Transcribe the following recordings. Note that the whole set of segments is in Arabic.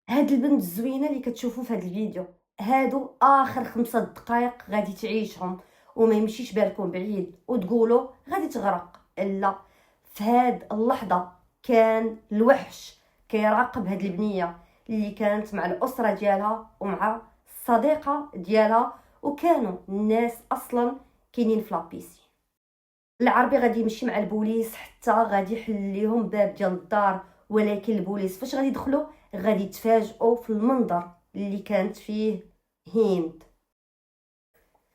هاد البنت الزوينه اللي كتشوفوا في هاد الفيديو، هادو اخر 5 دقائق غادي تعيشهم، وما يمشيش بالكم بعيد وتقولوا غادي تغرق. لا، في هاد اللحظه كان الوحش كيراقب هاد البنيه اللي كانت مع الاسره ديالها ومع الصديقه ديالها، وكانوا الناس اصلا كاينين في لابيسي. العربي غادي يمشي مع البوليس حتى غادي يحل ليهم باب ديال الدار، ولكن البوليس فاش غادي يدخلوا غادي يتفاجئوا في المنظر اللي كانت فيه هند.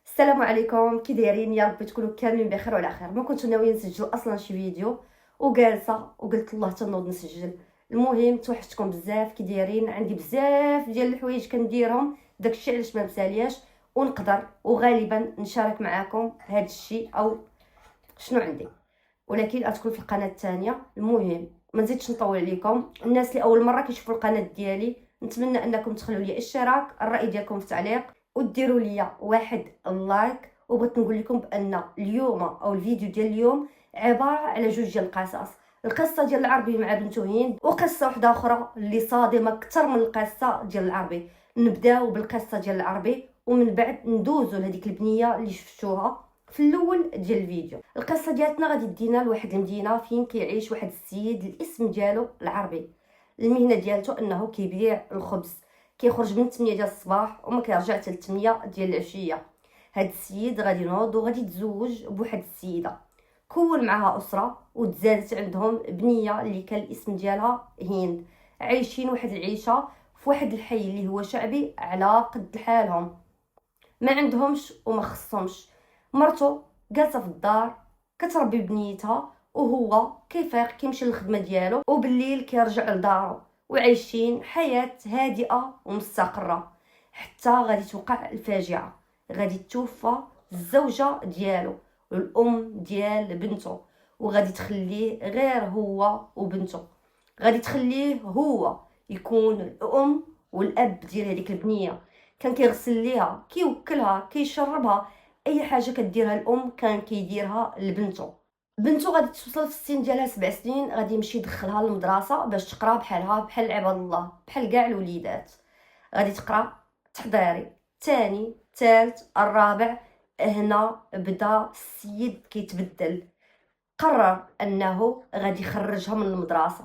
السلام عليكم، كي دايرين؟ يا رب تكونوا كاملين بخير وعلى خير. ما كنت ناويه نسجل اصلا شي فيديو وجالسه وقلت الله تنوض نسجل. المهم توحشتكم بزاف، كي دايرين؟ عندي بزاف ديال الحوايج كنديرهم، داكشي علاش ما مسالياش، ونقدر وغالبا نشارك معاكم هذا الشيء او شنو عندي، ولكن غتكون في القناه الثانيه. المهم ما نزيدش نطول عليكم. الناس اللي اول مره كيشوفوا القناه ديالي نتمنى انكم تخلوا لي اشتراك، الراي ديالكم في التعليق، وديروا لي واحد اللايك. وبغيت نقول لكم بان اليوم او الفيديو ديال اليوم عباره على جوج ديال القصص. القصه ديال العربي مع بنته هند، وقصه واحده اخرى اللي صادمه اكثر من القصه ديال العربي. نبداو بالقصه ديال العربي ومن بعد ندوزو لهذيك البنيه اللي شفتوها في الاول ديال الفيديو. القصه ديالتنا غادي تدينا لواحد المدينه فين كيعيش واحد السيد الاسم ديالو العربي. المهنه ديالته انه كيبيع الخبز، كيخرج من 8 ديال الصباح وما كيرجع حتى 8 ديال العشيه. هاد السيد غادي ينوض وغادي يتزوج بواحد السيده، كون معها اسره وتزادت عندهم بنيه اللي كان الاسم ديالها هند. عايشين واحد العيشه في واحد الحي اللي هو شعبي على قد حالهم، ما عندهمش وما خصهمش. مرتو جالسه في الدار كتربي بنيتها، وهو كيفيق كيمشي للخدمه ديالو وبالليل كيرجع لدارو، وعايشين حياه هادئه ومستقره. حتى غادي توقع الفاجعه، غادي توفى الزوجه ديالو والام ديال بنته، وغادي تخليه غير هو وبنته. غادي تخليه هو يكون الام والاب ديال هذيك البنيه. كان كيغسل ليها، كيوكلها، كيشربها، اي حاجه كديرها الام كان كيديرها لبنته. بنته غادي توصل في السن ديالها 7 سنين، غادي يمشي يدخلها للمدرسه باش تقرا بحالها بحال عباد الله، بحال كاع الوليدات. غادي تقرا تحضيري تاني ثالث الرابع. هنا بدا السيد كيتبدل، قرر انه غادي يخرجها من المدرسه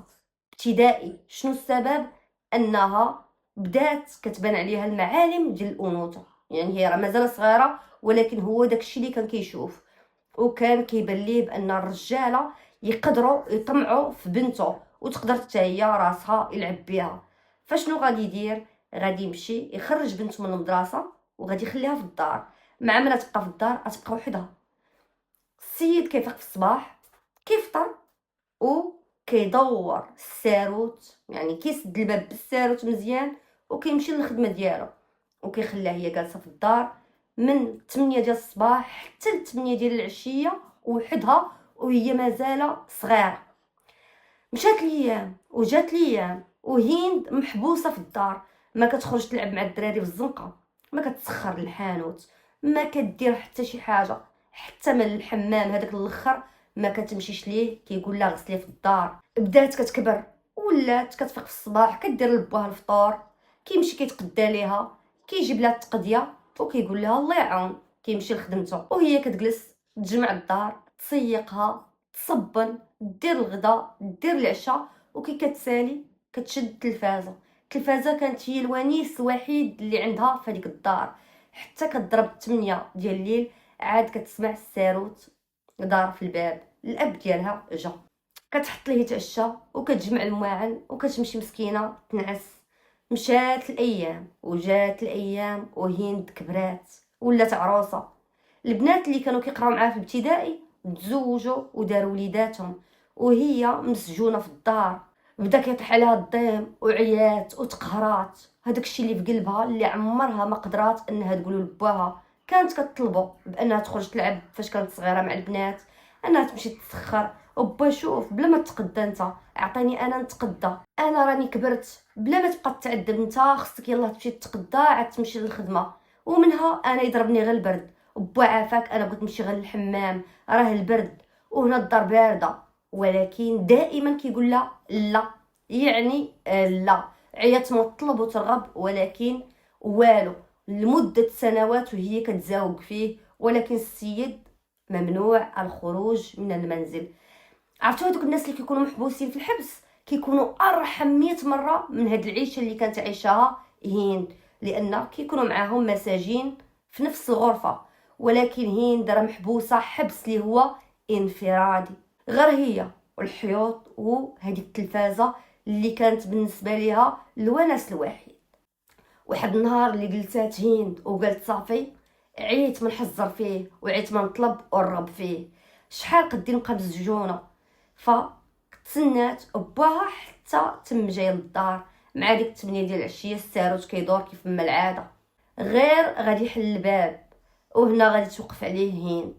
ابتدائي. شنو السبب؟ انها بدات كتبان عليها المعالم ديال الانوثه، يعني هي راه مازال صغيره ولكن هو داكشي اللي كان كيشوف، وكان كيبان ليه بان الرجاله يقدروا يطمعوا في بنته وتقدر حتى هي راسها يلعب بها. فشنو غادي يدير؟ غادي يمشي يخرج بنته من المدرسه وغادي يخليها في الدار. مع ما تبقى في الدار غتبقى وحدها. السيد كيفيق في الصباح، كيفطر وكيدور الساروت، يعني كيسد الباب بالساروت مزيان وكيمشي للخدمه ديالو، وكيخليها هي جالسه في الدار من 8 ديال الصباح حتى 8 ديال العشيه وحدها، وهي مازال صغيره. مشات الايام وجات الايام وهند محبوسه في الدار، ما كتخرج تلعب مع الدراري في الزنقه، ما كتسخر الحانوت، ما كدير حتى شي حاجه، حتى من الحمام هذاك الاخر ما كتمشيش ليه، كيقول لها غسليه في الدار. بدات كتكبر، ولات كتفيق في الصباح كدير لباها الفطور، كيمشي كيتقدى ليها، كيجيب لها التقديه وكيقول لها الله يعاون، كيمشي لخدمته وهي كتجلس تجمع الدار، تسيقها، تصبن، دير الغدا، دير العشاء، وكي كتسالي كتشد التلفازه كانت هي الونيس الوحيد اللي عندها في هذيك الدار. حتى كضرب 8 ديال الليل عاد كتسمع الساروت دار في الباب. الاب ديالها جا، كتحط ليه يتعشى وكتجمع المواعن وكتمشي مسكينه تنعس. مشات الايام وجات الايام وهند كبرات ولات عروسه. البنات اللي كانوا كيقراو معاها في الابتدائي تزوجوا وداروا وليداتهم، وهي مسجونه في الدار. بدا كيطيح عليها الضيم وعيات وتقهرات. هذاك الشيء اللي في قلبها اللي عمرها ما قدرات انها تقول لباها. كانت كتطلبوا بانها تخرج تلعب فاش كانت صغيره مع البنات، انها تمشي تسخر. وبا شوف بلا ما تقدى انت، اعطيني انا نتقدى، انا راني كبرت، بلا ما تبقى تعذب انت، خصك يلاه تمشي تتقدى عاد تمشي للخدمه. ومنها انا يضربني غير البرد، وبا عافاك انا بغيت نمشي غير للحمام، راه البرد وهنا الدار بارده. ولكن دائما كيقول لها لا، يعني لا. عيات ما تطلب وترغب، ولكن والو لمدة سنوات وهي كتزاوق فيه، ولكن السيد ممنوع الخروج من المنزل. عرفتوا هذوك الناس اللي كيكونوا محبوسين في الحبس كيكونوا ارحم 100 مره من هاد العيشه اللي كانت عايشاها هند، لان كيكونوا معاهم مساجين في نفس الغرفه، ولكن هند راه محبوسه حبس اللي هو انفرادي، غير هي والحيوط وهذيك التلفازه اللي كانت بالنسبه ليها الونس الوحيد. واحد النهار اللي جلسات هند وقالت صافي عيت من حزر فيه وعيت من طلب ورغب فيه، شحال قدي نبقى مسجونه. فتسنات باها حتى تم جاي للدار مع ديك 8 ديال العشيه، الساروت كيدور كيف ما العاده، غير غادي يحل الباب وهنا غادي توقف عليه هند،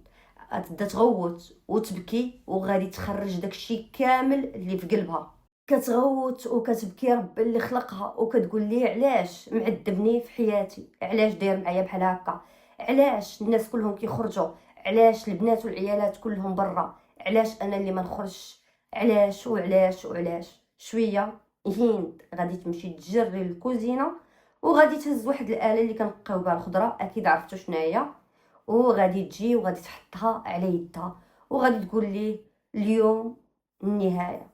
غتبدا تغوت وتبكي وغادي تخرج داكشي كامل اللي في قلبها، كتغوت وكتبكي رب اللي خلقها وكتقول ليه علاش معذبني في حياتي، علاش داير معايا بحال هكا، علاش الناس كلهم كيخرجوا، علاش البنات والعيالات كلهم برا، علاش انا اللي ما نخرجش، علاش وعلاش وعلاش. شويه هند غادي تمشي تجري للكوزينه وغادي تهز واحد الاله اللي كنبقيو بها الخضره، اكيد عرفتوا شناهي، وغادي تجي وغادي تحطها على يدها وغادي تقول ليه اليوم النهايه،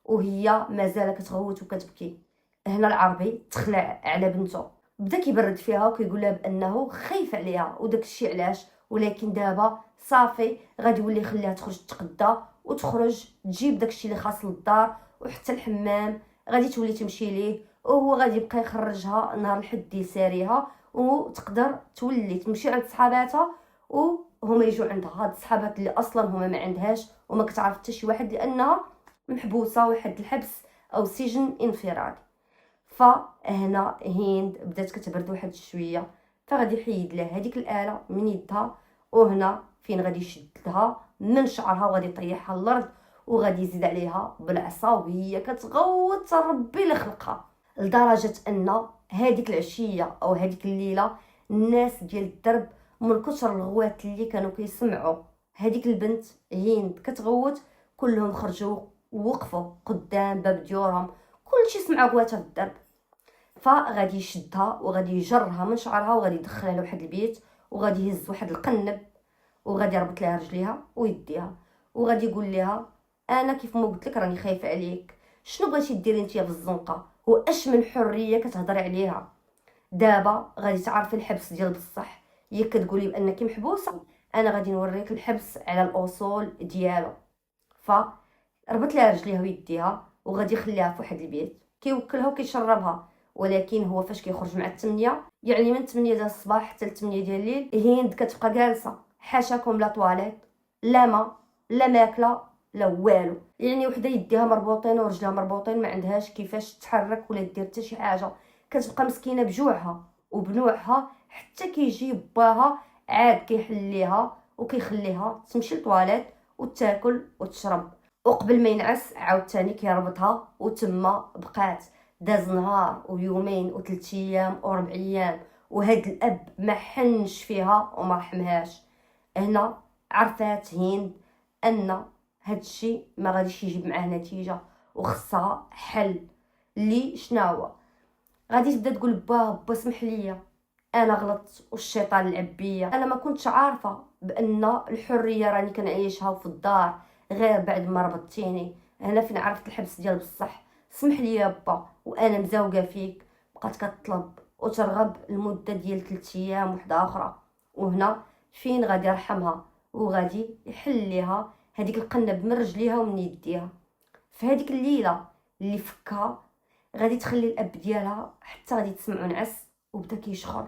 وهي مازال كتغوت وكتبكي. هنا العربي تخلع على بنته، بدا كيبرد فيها وكيقول لها بانه خايف عليها وداك الشيء علاش، ولكن دابا صافي غادي يولي يخليها تخرج تتغدى وتخرج تجيب داك الشيء اللي خاص للدار، وحتى الحمام غادي تولي تمشي ليه، وهو غادي يبقى يخرجها نهار الحد يساريها، وتقدر تولي تمشي عند صحاباتها وهما يجوا عندها، هاد الصحابات اللي اصلا هما ما عندهاش وما كتعرف حتى شي واحد لانها محبوسه واحد الحبس او سجن انفرادي. فهنا هند بدات كتبرد واحد شويه، فغادي يحيد لها هذيك الاله من يدها، وهنا فين غادي يشد لها من شعرها وغادي يطيحها الارض وغادي يزيد عليها بالعصا وهي كتغوت ربي اللي خلقها، لدرجه ان هذيك العشيه او هذيك الليله الناس ديال الدرب من كثر الغوات اللي كانوا كيسمعوا هذيك البنت هند كتغوت كلهم خرجوا ووقفوا قدام باب ديورهم، كلشي سمع غواتها في الدرب. فغادي يشدها وغادي يجرها من شعرها وغادي يدخلها لواحد البيت وغادي يهز واحد القنب وغادي يربط لها رجليها ويديها وغادي يقول لها انا كيف ما قلت لك راني خايفه عليك، شنو بغيتي ديري نتيا في الزنقه واش من حريه كتهضري عليها، دابا غادي تعرفي الحبس ديال بصح، هي كتقولي بانك محبوسه، انا غادي نوريك الحبس على الاصول ديالو. فربط لها رجليها ويديها وغادي يخليها في واحد البيت كيوكلها وكيشربها، ولكن هو فاش كيخرج مع 8 يعني من 8 ديال الصباح حتى 8 ديال الليل هند كتبقى جالسه، حاشاكم لا طواليت لا ما لا ماكله لا والو، يعني وحده يديها مربوطين ورجلها مربوطين ما عندهاش كيفاش تحرك ولا دير حتى شي حاجه، كتبقى مسكينه بجوعها وبنوعها حتى كيجي باها عاد كيحليها وكيخليها تمشي للطواليت وتاكل وتشرب، وقبل ما ينعس عاوتاني كيربطها وتما بقات. داز نهار ويومين وثلاث ايام وربع ايام وهاد الاب ما حنش فيها وما رحمهاش. هنا عرفات هند ان هادشي ما غاديش يجيب معاه نتيجه وخصها حل، اللي شناهو غادي تبدا تقول با اسمح ليا انا غلطت والشيطان لعب بيا، انا ما كنتش عارفه بان الحريه راني كنعيشها في الدار غير بعد ما ربطتيني، هنا فين عرفت الحبس ديال بصح، سمح لي يا با وانا مزوقه فيك. بقات كتطلب وترغب المده ديال 3 ايام وحده اخرى، وهنا فين غادي يرحمها وغادي يحل ليها هذيك القنب من رجليها ومن يديها. في هذيك الليله اللي فكها غادي تخلي الاب ديالها حتى غادي تسمعو نعس وبدا كيشخر،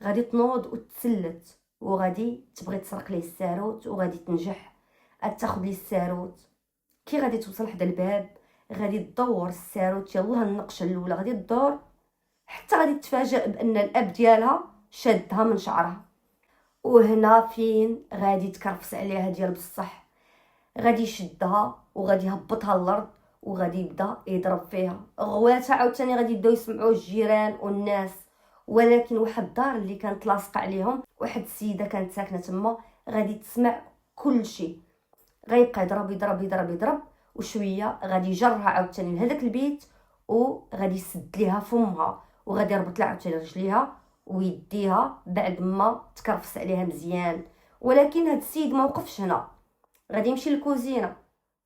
غادي تنوض وتسلت وغادي تبغي تسرق ليه الساروت وغادي تنجح، تاخذ ليه الساروت، كي غادي توصل حدا الباب غادي تدور الساروت يلاه النقشه الاولى غادي تدور حتى غادي تفاجئ بان الاب ديالها شادها من شعرها، وهنا فين غادي تكرفس عليها ديال بصح، غادي يشدها وغادي يهبطها للارض وغادي يبدا يضرب فيها، غواتها عاوتاني غادي يبداو يسمعوا الجيران والناس، ولكن واحد الدار اللي كانت لاصقه عليهم واحد السيده كانت ساكنه تما غادي تسمع كل شيء، غيبقى يضرب يضرب يضرب يضرب وشويه غادي يجرها عاوتاني لهداك البيت وغادي يسد ليها فمها وغادي يربط لها عاوتاني رجليها ويديها بعد ما تكرفس عليها مزيان. ولكن هاد السيد ما وقفش هنا، غادي يمشي للكوزينه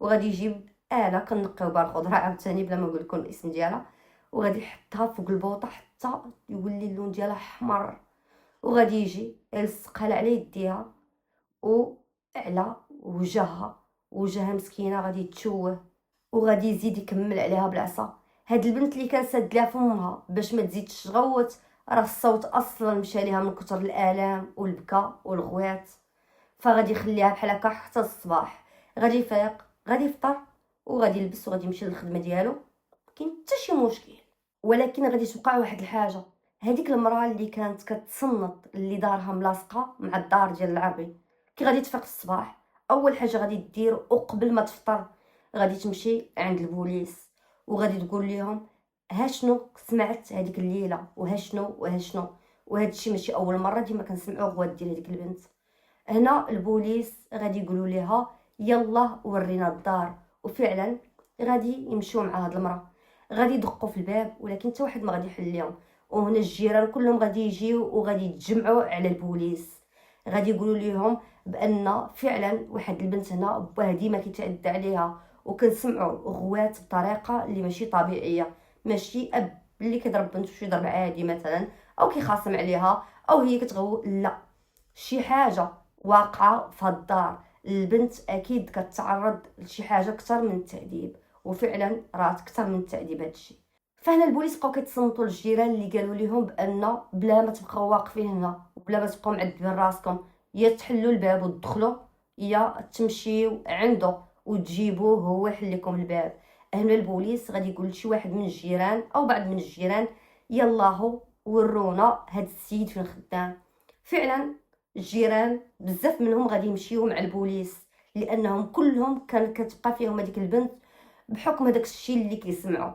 وغادي يجيب آلة كنقيو بها الخضره عاوتاني بلا ما نقول لكم الاسم ديالها، وغادي يحطها فوق البوطه حتى يولي اللون ديالها احمر، وغادي يجي يلصقها على يديها وعلى وجهها مسكينه غادي تشوه، وغادي يزيد يكمل عليها بالعصا. هاد البنت اللي كان ساد لها فمها باش ما تزيدش تغوت، راه الصوت اصلا مشى ليها من كتر الالام والبكا والغوات، فغادي يخليها بحال هكا حتى الصباح. غادي يفيق، غادي يفطر وغادي يلبس وغادي يمشي للخدمه ديالو، كاين حتى شي مشكل. ولكن غادي توقع واحد الحاجه، هذيك المراه اللي كانت كتصنت اللي دارها ملاصقه مع الدار ديال العربي، كي غادي تفيق الصباح اول حاجه غادي دير وقبل ما تفطر غادي تمشي عند البوليس وغادي تقول لهم ها شنو سمعت هذيك الليله وها شنو وها شنو، وهذا الشيء ماشي اول مره، ديما كنسمعوا غوات ديال هذيك البنت. هنا البوليس غادي يقولوا ليها يلا ورينا الدار، وفعلا غادي يمشيو مع هاد المراه، غادي يدقوا في الباب ولكن حتى واحد ما غادي يحل لهم. وهنا الجيران كلهم غادي يجيو وغادي يتجمعوا على البوليس، غادي يقولوا لهم بان فعلا واحد البنت هنا باه ديما كيتعدى عليها، وكنسمعوا غوات بطريقه اللي ماشي طبيعيه، ماشي اب اللي كيضرب بنته شي ضرب عادي مثلا او كيخاصم عليها او هي كتغو، لا، شي حاجه واقعه في الدار. البنت اكيد كتعرض لشي حاجه اكثر من التعذيب، وفعلا رات اكثر من التعذيب هادشي. فهنا البوليس بقاو كيتصنتوا للجيران اللي قالوا لهم بان بلا ما تبقاو واقفين هنا وبلا ما تبقاو معذبين راسكم، يا تحلوا الباب وتدخلوا يا تمشيو عنده وتجيبوه هو يحل لكم الباب. هنا البوليس غادي يقول لشي واحد من الجيران او بعض من الجيران يلا هو ورونا هاد السيد فين خدام. فعلا الجيران بزاف منهم غادي يمشيو مع البوليس لانهم كلهم كان كتبقى فيهم هذيك البنت بحكم هذاك الشيء اللي كيسمعوا.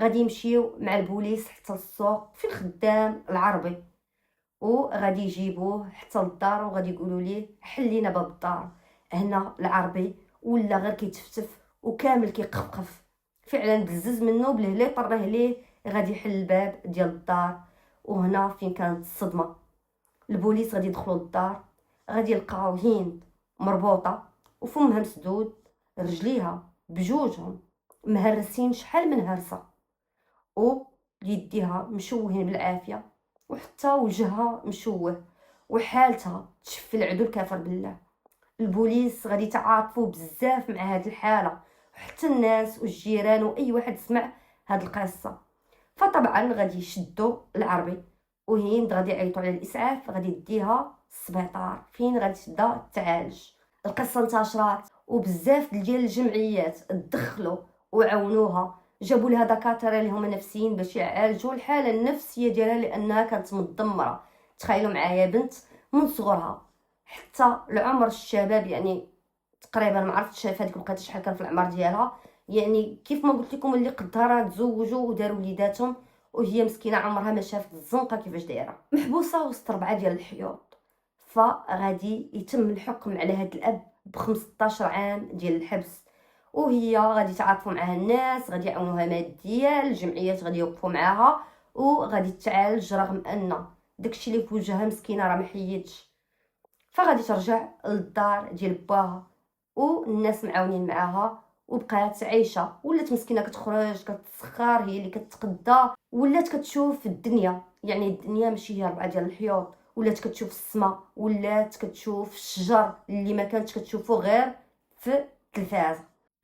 غادي يمشيو مع البوليس حتى للسوق فين خدام العربي، وغادي يجيبوه حتى للدار وغادي يقولوا ليه حل لينا باب الدار. هنا العربي ولا غير كيتفتف وكامل كيقفقف، فعلا بزز منه بالهلي طراه ليه غادي يحل الباب ديال الدار. وهنا فين كانت الصدمه، البوليس غادي يدخلوا للدار غادي يلقاو هند مربوطه وفمها مسدود، رجليها بجوجهم مهرسين شحال من هرسه، ويديها مشوهين بالعافيه، وحتى وجهها مشوه وحالتها تشفي العدو الكافر بالله. البوليس غادي يتعاطفوا بزاف مع هذه الحاله، وحتى الناس والجيران واي واحد سمع هذه القصه. فطبعا غادي يشدوا العربي وهند غادي يعيطوا على الاسعاف، غادي يديها السبيطار فين غادي تبدا تعالج. القصه انتشرات وبزاف ديال الجمعيات تدخلوا وعاونوها، جابوا لها دكاتره اللي هما نفسيين باش يعالجوا الحاله النفسيه ديالها لانها كانت مدمره. تخيلوا معايا بنت من صغرها حتى لعمر الشباب، يعني تقريبا ما عرفتش في هذيك الوقيته شحال كان في العمر ديالها، يعني كيف ما قلت لكم اللي قدرها تزوجوا وداروا وليداتهم وهي مسكينه عمرها ما شافت الزنقه كيفاش دايره، محبوسه وسط 4 ديال الحيوط. فغادي يتم الحكم على هذا الاب ب 15 عام ديال الحبس، وهي غادي تعاطفوا معها الناس، غادي يعاونوها ماديا، الجمعيات غادي يوقفوا معاها وغادي تعالج رغم ان داكشي اللي في وجهها مسكينه راه ما حيدش. فغادي ترجع للدار ديال باها والناس معاونين معاها وبقات عايشه، ولات مسكينه كتخرج كتسخر، هي اللي كتقدى، ولات كتشوف الدنيا، يعني الدنيا ماشي هي 4 ديال الحيوط، ولات كتشوف السما، ولات كتشوف الشجر اللي ما كانتش كتشوفه غير في التلفاز.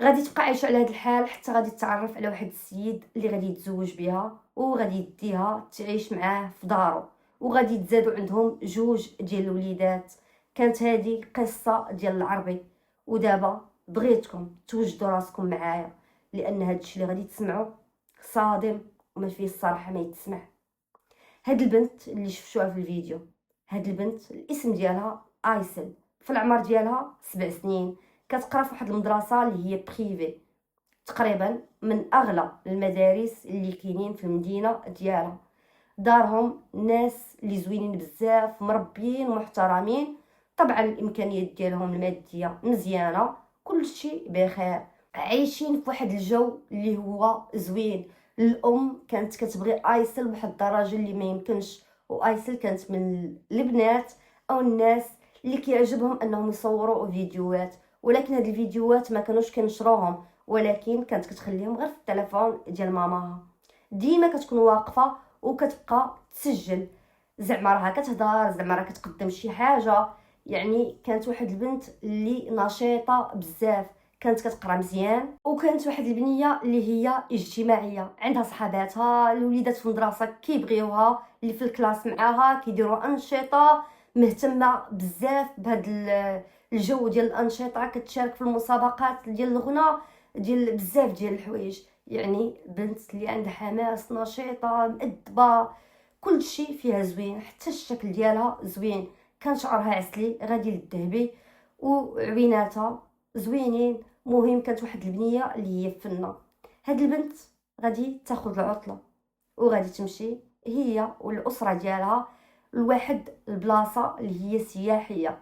غادي تبقى عايشه على هذا الحال حتى غادي تتعرف على واحد السيد اللي غادي يتزوج بها وغادي يديها تعيش معاه في دارو، وغادي يتزادوا عندهم 2 ديال الوليدات. كانت هذه قصه ديال العربي، ودابا بغيتكم توجدوا راسكم معايا لان هذا الشيء اللي غادي تسمعوا صادم وما فيه الصراحه ما يتسمع. هاد البنت اللي شفتوها في الفيديو، هاد البنت الاسم ديالها ايسل، في العمر ديالها 7 سنين، كتقرا في واحد المدرسه اللي هي بريفي، تقريبا من اغلى المدارس اللي كاينين في المدينه ديالها. دارهم ناس اللي زوينين بزاف، مربيين ومحترمين، طبعا الامكانيات ديالهم الماديه مزيانه، كل شيء بخير، عايشين في واحد الجو اللي هو زوين، الام كانت كتبغي ايسل بواحد الدرجه اللي ما يمكنش. وايسل كانت من البنات او الناس اللي كيعجبهم انهم يصوروا فيديوهات، ولكن هاد الفيديوهات ما كانوش كنشروهم، ولكن كانت كتخليهم غير في التليفون ديال ماماها. ديما كتكون واقفه وكتبقى تسجل، زعما راها كتهضر، زعما راه كتقدم شي حاجه. يعني كانت واحد البنت اللي نشيطه بزاف، كانت كتقرا مزيان، وكانت واحد البنيه اللي هي اجتماعيه، عندها صحاباتها الوليدات في المدرسه كيبغيوها، اللي في الكلاس معاها كيديروا انشطه، مهتمه بزاف بهاد الجو ديال الانشطه، كتشارك في المسابقات ديال الغنى، ديال بزاف ديال الحوايج. يعني بنت اللي عندها حماس، نشيطه، مؤدبه، كل شيء فيها زوين، حتى الشكل ديالها زوين. كان شعرها عسلي غادي للذهبي، وعويناتها زوينين. مهم كانت واحد البنيه اللي هي فنه. هاد البنت غادي تاخذ العطله وغادي تمشي هي والاسره ديالها لواحد البلاصه اللي هي سياحيه،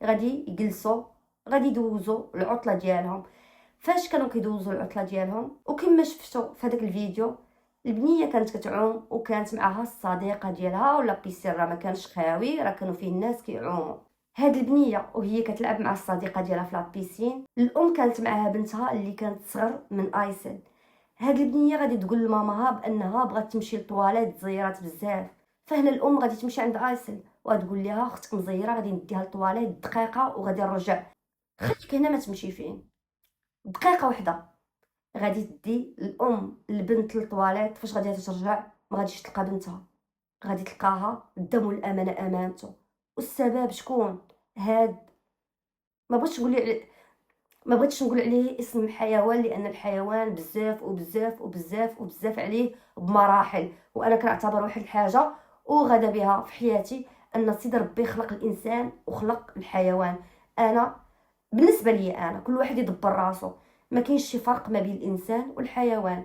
غادي يجلسوا، غادي يدوزوا العطله ديالهم. فاش كانوا كيدوزوا العطله ديالهم، وكما شفتوا في هذاك الفيديو، البنيه كانت كتعوم وكانت معها الصديقه ديالها، ولا بيسين راه ما كانش خاوي، راه كانوا فيه الناس كيعوموا. هاد البنيه وهي كتلعب مع الصديقه ديالها في لابيسين، الام كانت معها بنتها اللي كانت صغر من ايسن. هاد البنيه غادي تقول لماماها بانها بغات تمشي للطواليت، زيرات بزاف. فهنا الام غادي تمشي عند ايسن وغتقول لها اختك مزيره، غادي نديها للطواليت دقيقه وغادي نرجع. خليك هنا ما تمشي فين، دقيقه واحده. غادي تدي الام البنت للطواليت، فاش غادي ترجع ما غاديش تلقى بنتها، غادي تلقاها الدم والامانه امانته. والسبب شكون؟ هاد ما بغيتش ما بغيتش نقول عليه اسم حيوان، لان الحيوان بزاف وبزاف وبزاف وبزاف عليه بمراحل، وانا كنعتبر واحد الحاجه وغدا بها في حياتي، ان سيدي ربي خلق الانسان وخلق الحيوان. انا بالنسبه لي انا كل واحد يدبر راسو، ما كاينش شي فرق ما بين الانسان والحيوان،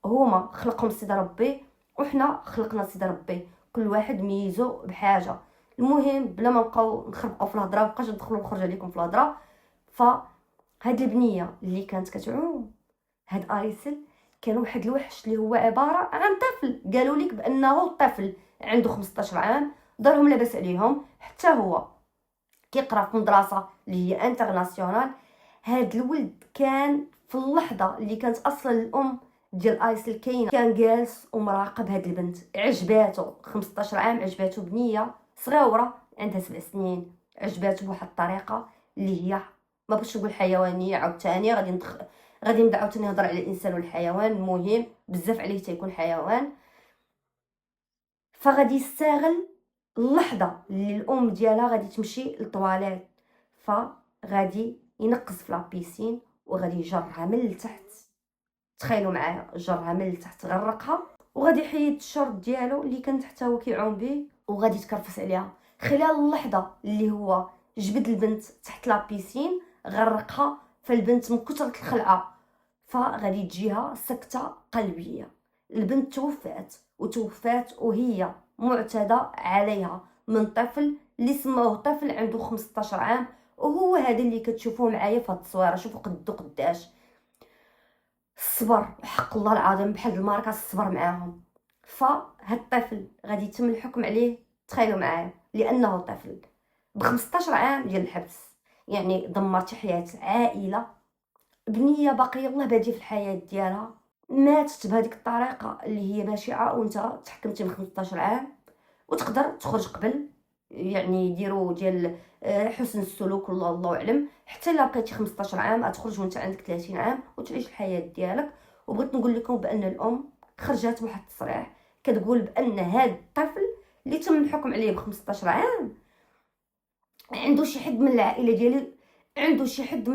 هما خلقهم سيدي ربي وحنا خلقنا سيدي ربي، كل واحد ميزو بحاجه. المهم بلا ما نبقاو نخربقوا في الهضره، مابقاش ندخلوا ونخرج عليكم في الهضره. فهاد البنيه اللي كانت كتعوم، هاد ايسل، كان واحد الوحش اللي هو عباره عن طفل، قالوا لك بانه الطفل عنده 15 عام، دارهم لاباس عليهم، حتى هو كيقرا في مدرسه اللي هي انترناسيونال. هاد الولد كان في اللحظه اللي كانت اصلا الام ديال ايسل كاينه، كان جالس ومراقب هاد البنت، عجباتو 15 عام، عجباتو بنيه صغيره عندها 7 سنين، عجباتو بواحد الطريقه اللي هي ما بغيتش نقول حيوانيه. عاوتاني غادي نبدا عاوتاني نهضر على الانسان والحيوان، المهم بزاف عليه تيكون حيوان. فغادي يستغل اللحظه اللي الام ديالها غادي تمشي للطواليت، فغادي ينقز في لابيسين وغادي يجرها من التحت. تخيلوا معايا، جرها من التحت، غرقها، وغادي يحيد الشورت ديالو اللي كان حتى هو كيعوم به، وغادي يتكرفس عليها. خلال اللحظه اللي هو جبد البنت تحت لابيسين غرقها، فالبنت من كثره الخلعه فغادي تجيها سكته قلبيه، البنت توفات وهي معتدى عليها من طفل اللي سموه طفل عنده 15 عام، وهو هذا اللي كتشوفوه معايا في هاد التصويره. شوفوا قداش الصبر، حق الله العظيم بحال الماركه الصبر معاهم. فهاد الطفل غادي يتم الحكم عليه، تخيلوا معايا، لانه طفل ب 15 عام ديال الحبس. يعني دمرتي حياه عائله، بنيه باقيه الله باديه في الحياه ديالها، ماتت بهذيك الطريقه اللي هي بشعه، وانت تحكمتي ب 15 عام. وتقدر تخرج قبل، يعني يديروا ديال حسن السلوك، والله الله اعلم، حتى الا بقيتي 15 عام تخرج وانت عندك 30 عام وتعيش الحياه ديالك. وبغيت نقول لكم بان الام خرجت بواحد التصريح كتقول بان هذا الطفل اللي تم الحكم عليه ب 15 عام عنده شي حد من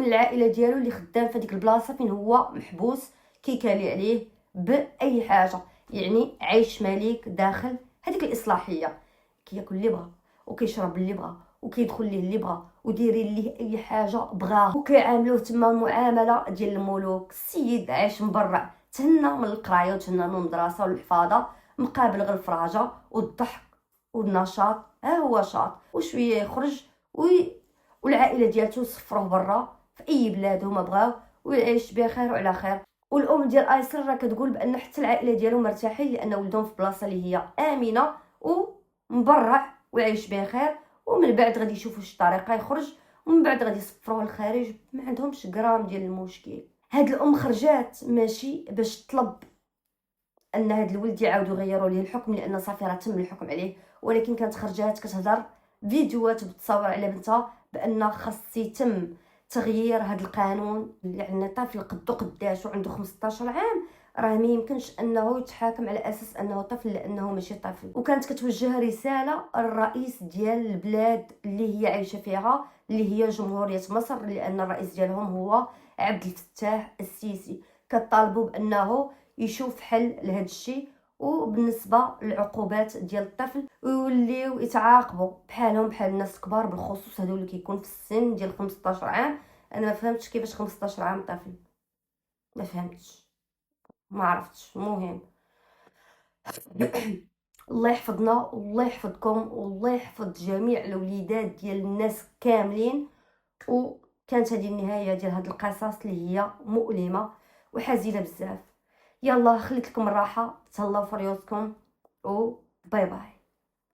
العائله ديالو اللي خدام في هذيك البلاصه فين هو محبوس، كيكالي عليه باي حاجه. يعني عايش مليك داخل هذيك الاصلاحيه، كياكل اللي بغا وكيشرب اللي بغا وكيدخل ليه اللي بغا وديري ليه اي حاجه بغاها، وكيعاملوه تما معامله ديال الملوك. السيد عايش مبرع، تهنى من القرايه وتهنى من المدرسه والحفاظه، مقابل غير الفراجه والضحك والنشاط. ها هو شاط وشويه يخرج والعائله ديالته سفروه برا في اي بلاد هما بغاو، ويعيش بخير وعلى خير. والام ديال ايسر راه كتقول بان حتى العائله ديالو مرتاحين لان ولدهم في بلاصه اللي هي امنه ومبرع وعايش بخير، ومن بعد غادي يشوفوا شي طريقه يخرج، ومن بعد غادي يسفروه للخارج، ما عندهمش غرام ديال المشكل. هاد الام خرجات ماشي باش تطلب ان هاد الولد يعاودوا يغيروا ليه الحكم لان صافي راه تم الحكم عليه، ولكن كانت خرجات كتهضر فيديوهات بتصور على بنتها بان خاص يتم تغيير هاد القانون، يعني طفل قدو قداش وعنده 15 عام راه ما يمكنش انه يتحاكم على اساس انه طفل لانه ماشي طفل. وكانت كتوجه رساله الرئيس ديال البلاد اللي هي عايشه فيها اللي هي جمهوريه مصر، لان الرئيس ديالهم هو عبد الفتاح السيسي، كطالبوا بانه يشوف حل لهذا الشيء، وبالنسبه للعقوبات ديال الطفل ويوليو يتعاقبوا بحالهم بحال الناس الكبار، بالخصوص هذول اللي كيكون في السن ديال 15 عام. انا ما فهمتش كيفاش 15 عام طفل، ما فهمتش، ما عرفتش. المهم الله يحفظنا والله يحفظكم والله يحفظ جميع الوليدات ديال الناس كاملين. وكانت هذه النهايه ديال هاد القصص اللي هي مؤلمه وحزينه بزاف. يلا خليت لكم الراحه، تهلاو في ريوسكم، و باي باي.